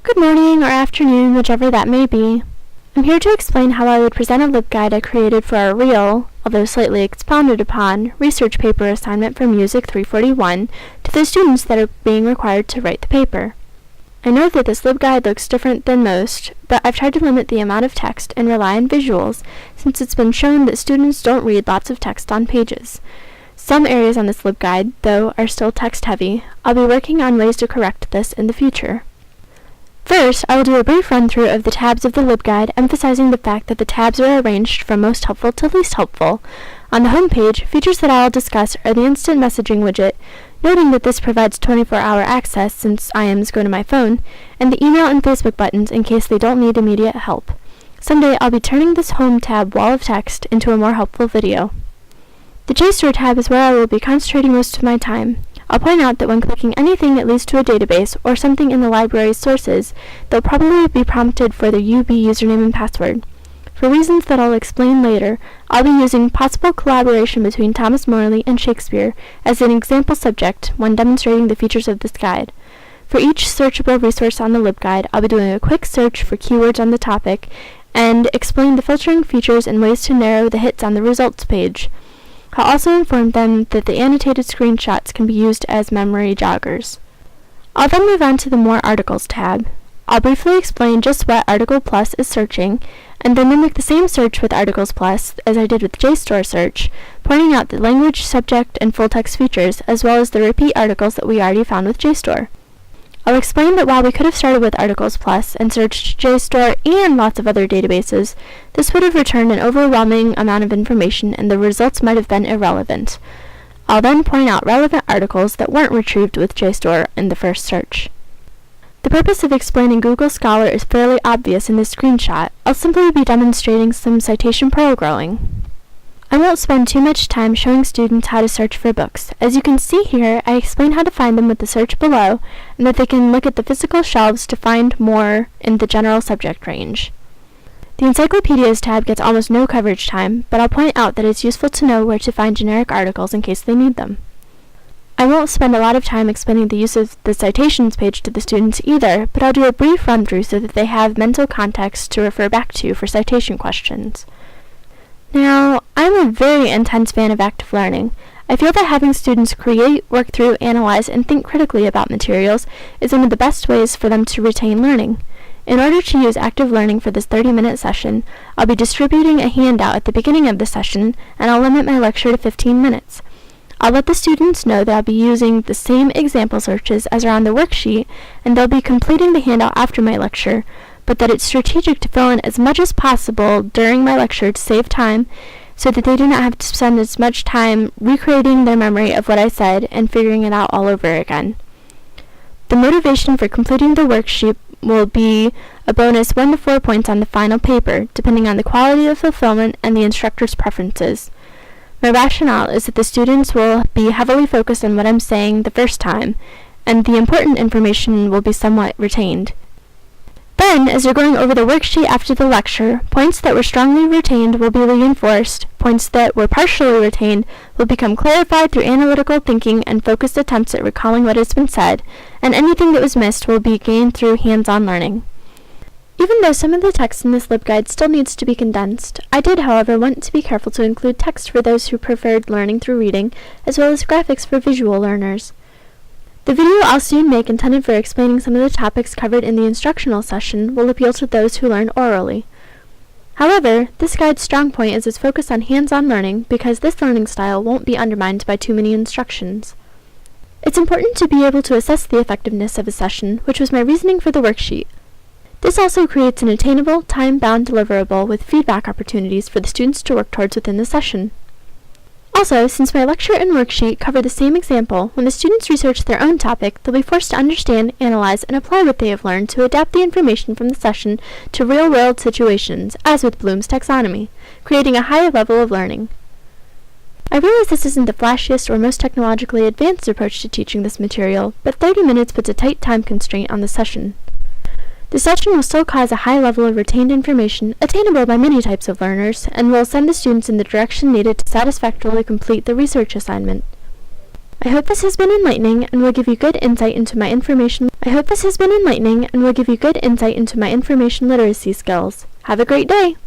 Good morning or afternoon, whichever that may be. I'm here to explain how I would present a LibGuide I created for our real, although slightly expounded upon, research paper assignment for MU341 to the students that are being required to write the paper. I know that this LibGuide looks different than most, but I've tried to limit the amount of text and rely on visuals, since it's been shown that students don't read lots of text on pages. Some areas on this LibGuide, though, are still text-heavy. I'll be working on ways to correct this in the future. First, I will do a brief run-through of the tabs of the LibGuide, emphasizing the fact that the tabs are arranged from most helpful to least helpful. On the home page, features that I will discuss are the instant messaging widget, noting that this provides 24-hour access since IMs go to my phone, and the email and Facebook buttons in case they don't need immediate help. Someday I'll be turning this home tab wall of text into a more helpful video. The JSTOR tab is where I will be concentrating most of my time. I'll point out that when clicking anything that leads to a database or something in the library's sources, they'll probably be prompted for their UB username and password. For reasons that I'll explain later, I'll be using possible collaboration between Thomas Morley and Shakespeare as an example subject when demonstrating the features of this guide. For each searchable resource on the LibGuide, I'll be doing a quick search for keywords on the topic and explain the filtering features and ways to narrow the hits on the results page. I'll also inform them that the annotated screenshots can be used as memory joggers. I'll then move on to the More Articles tab. I'll briefly explain just what Article Plus is searching, and then mimic the same search with Articles Plus as I did with JSTOR search, pointing out the language, subject, and full-text features, as well as the repeat articles that we already found with JSTOR. I'll explain that while we could have started with Articles Plus and searched JSTOR and lots of other databases, this would have returned an overwhelming amount of information and the results might have been irrelevant. I'll then point out relevant articles that weren't retrieved with JSTOR in the first search. The purpose of explaining Google Scholar is fairly obvious in this screenshot. I'll simply be demonstrating some citation programming. I won't spend too much time showing students how to search for books. As you can see here, I explain how to find them with the search below, and that they can look at the physical shelves to find more in the general subject range. The Encyclopedias tab gets almost no coverage time, but I'll point out that it's useful to know where to find generic articles in case they need them. I won't spend a lot of time explaining the use of the citations page to the students either, but I'll do a brief run-through so that they have mental context to refer back to for citation questions. Now, I'm a very intense fan of active learning. I feel that having students create, work through, analyze, and think critically about materials is one of the best ways for them to retain learning. In order to use active learning for this 30-minute session, I'll be distributing a handout at the beginning of the session, and I'll limit my lecture to 15 minutes. I'll let the students know that I'll be using the same example searches as are on the worksheet, and they'll be completing the handout after my lecture, but that it's strategic to fill in as much as possible during my lecture to save time, so that they do not have to spend as much time recreating their memory of what I said and figuring it out all over again. The motivation for completing the worksheet will be a bonus 1 to 4 points on the final paper, depending on the quality of fulfillment and the instructor's preferences. My rationale is that the students will be heavily focused on what I'm saying the first time, and the important information will be somewhat retained. Then, as you're going over the worksheet after the lecture, points that were strongly retained will be reinforced, points that were partially retained will become clarified through analytical thinking and focused attempts at recalling what has been said, and anything that was missed will be gained through hands-on learning. Even though some of the text in this LibGuide still needs to be condensed, I did, however, want to be careful to include text for those who preferred learning through reading, as well as graphics for visual learners. The video I'll soon make intended for explaining some of the topics covered in the instructional session will appeal to those who learn orally. However, this guide's strong point is its focus on hands-on learning because this learning style won't be undermined by too many instructions. It's important to be able to assess the effectiveness of a session, which was my reasoning for the worksheet. This also creates an attainable, time-bound deliverable with feedback opportunities for the students to work towards within the session. Also, since my lecture and worksheet cover the same example, when the students research their own topic, they'll be forced to understand, analyze, and apply what they have learned to adapt the information from the session to real-world situations, as with Bloom's taxonomy, creating a higher level of learning. I realize this isn't the flashiest or most technologically advanced approach to teaching this material, but 30 minutes puts a tight time constraint on the session. The session will still cause a high level of retained information, attainable by many types of learners, and will send the students in the direction needed to satisfactorily complete the research assignment. I hope this has been enlightening and will give you good insight into my information literacy skills. Have a great day!